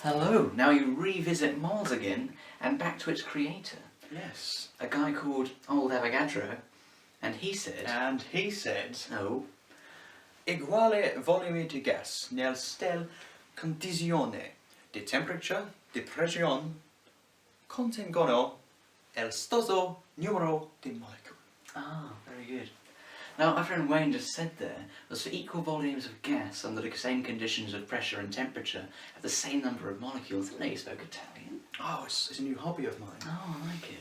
Hello, now you revisit Mars again and back to its creator. Yes. A guy called Old Avogadro, and he said... Oh. Uguale volume di gas nel stel condizione di temperature, di pressione, contengono el stesso numero di molecule. Ah, very good. Now, our friend Wayne just said there was for equal volumes of gas under the same conditions of pressure and temperature have the same number of molecules. I know you spoke Italian. Oh, it's a new hobby of mine. Oh, I like it.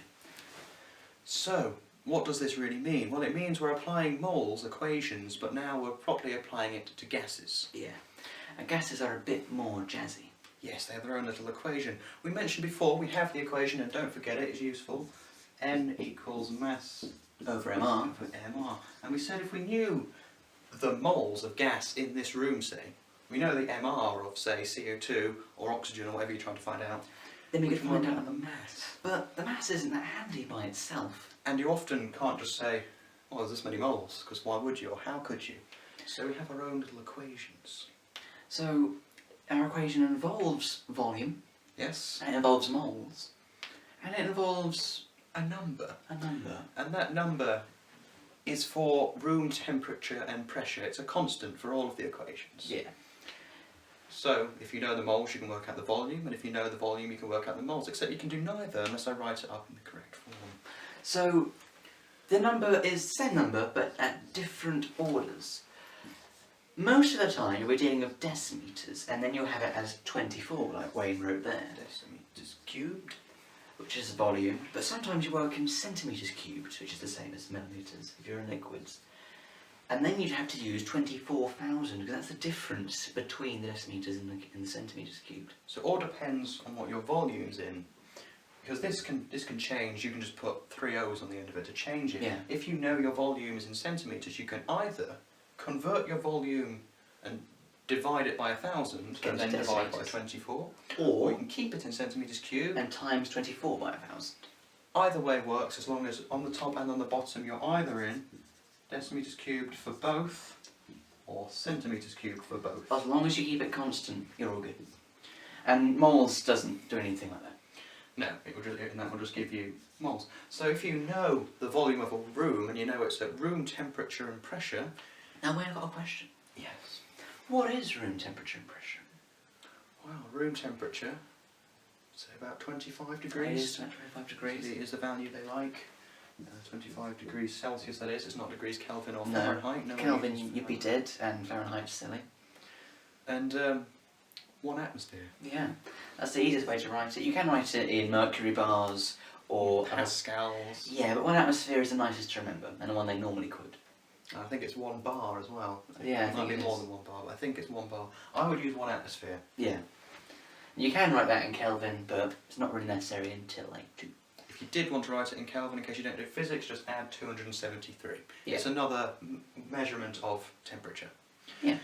So, what does this really mean? Well, it means we're applying moles equations, but now we're properly applying it to gases. Yeah. And gases are a bit more jazzy. Yes, they have their own little equation. We mentioned before, we have the equation, and don't forget it, it's useful. N equals mass Over MR. over MR. And we said if we knew the moles of gas in this room, say, we know the MR of, say, CO2 or oxygen or whatever you're trying to find out, Then we we could can find work out the mass. But the mass isn't that handy by itself. And you often can't just say, oh, there's this many moles, because why would you, or how could you? So we have our own little equations. So, our equation involves volume, Yes? and it involves moles, and it involves A number. a number. And that number is for room temperature and pressure. It's a constant for all of the equations. Yeah. So, if you know the moles, you can work out the volume, and if you know the volume, you can work out the moles, except you can do neither unless I write it up in the correct form. So, the number is the same number, but at different orders. Most of the time, we're dealing with decimeters, and then you'll have it as 24, like Wayne wrote there, Decimeters cubed. which is volume. But sometimes you work in centimeters cubed, which is the same as millimeters if you're in liquids. And then you'd have to use 24,000, because that's the difference between the decimeters and the centimeters cubed. So it all depends on what your volume's in. Because this can change, you can just put 3 O's on the end of it to change it. Yeah. If you know your volume is in centimetres, you can either convert your volume and divide it by 1,000 Get and then to divide by decimeters. 24, or you can keep it in centimetres cubed. And times 24 by 1,000. Either way works, as long as on the top and on the bottom you're either in decimetres cubed for both, or centimetres cubed for both. As long as you keep it constant, you're all good. And moles doesn't do anything like that. No, that will just give you moles. So if you know the volume of a room and you know it's at room temperature and pressure. Now, Wayne, I've got a question. Yes. What is room temperature and pressure? Well, room temperature, say about 25 It degrees. is 25 degrees. Is the value they like. 25 degrees Celsius, that is. It's not degrees Kelvin or No. Fahrenheit. No, Kelvin, you'd be dead, and Fahrenheit's silly. And 1 atmosphere. Yeah, that's the easiest way to write it. You can write it in mercury bars or... Pascals. Yeah, but 1 atmosphere is the nicest to remember, and the one they normally quote. I think it's 1 bar as well. Yeah, I it might think be it more is. than 1 bar, but I think it's 1 bar. I would use 1 atmosphere. Yeah. You can write that in Kelvin, but it's not really necessary until like 2. If you did want to write it in Kelvin, in case you don't do physics, just add 273. Yeah. It's another measurement of temperature. Yeah.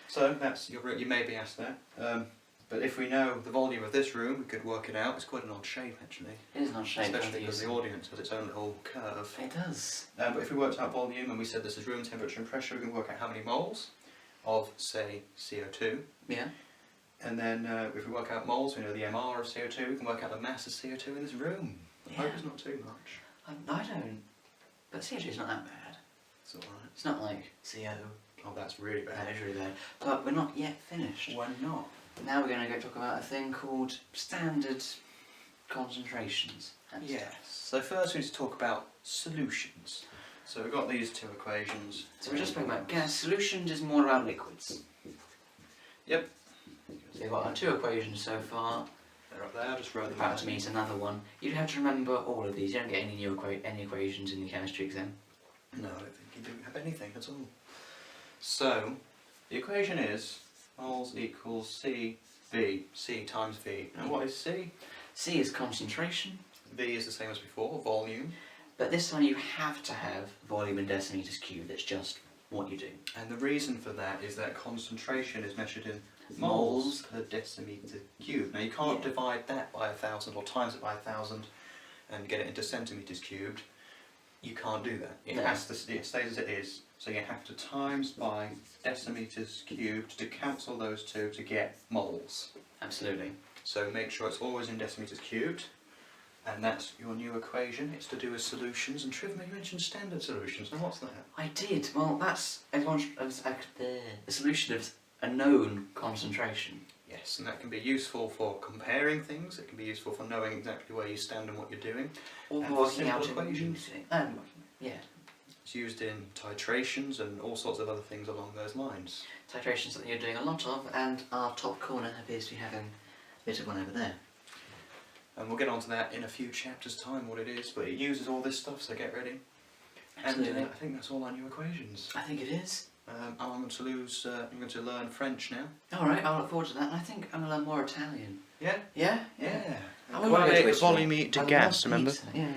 So that's you may be asked there. But if we know the volume of this room, we could work it out. It's quite an odd shape, actually. It is not shaped. Especially because the audience has its own little curve. It does. But if we worked out volume and we said this is room temperature and pressure, we can work out how many moles of, say, CO2. Yeah. And then if we work out moles, we know the MR of CO2, we can work out the mass of CO2 in this room. I hope Yeah. it's not too much. I don't. But CO2 is not that bad. It's alright. It's not like CO. Oh, that's really bad. That is really bad. But we're not yet finished. Why not? Now we're going to go talk about a thing called standard concentrations. Yes. So first we need to talk about solutions. So we've got these 2 equations. So we're just talking about gas. Solutions is more about liquids. Yep. So we've got our 2 equations so far. They're up there, just wrote them About out. to meet another one. You'd have to remember all of these. You don't get any new any equations in the chemistry exam. No, I don't think you do have anything at all. So, the equation is moles equals CV, C times V. And what is C? C is concentration, V is the same as before, volume. but this time you have to have volume in decimeters cubed. That's just what you do. And the reason for that is that concentration is measured in moles per decimeter cubed. Now you can't Yeah. divide that by 1,000 or times it by 1,000 and get it into centimetres cubed. You can't do that. It No. it stays as it is. So you have to times by decimeters cubed to cancel those 2 to get moles. Absolutely. So make sure it's always in decimeters cubed. And that's your new equation. It's to do with solutions. And Trivma, you mentioned standard solutions. Now what's that? I did. Well, that's the solution of a known concentration. Yes, and that can be useful for comparing things. It can be useful for knowing exactly where you stand and what you're doing. Or And working out simple equations. yeah. It's used in titrations and all sorts of other things along those lines. Titration is something you're doing a lot of, and our top corner appears to be having a bit of one over there. And we'll get onto that in a few chapters' time, what it is, but it uses all this stuff, so get ready. Absolutely. And I think that's all our new equations. I think it is. I'm going to learn French now. Alright, I look forward to that. And I think I'm going to learn more Italian. Yeah? Yeah? Yeah. I would like to go to Italy. Volume I to would gas, love remember? pizza. Yeah.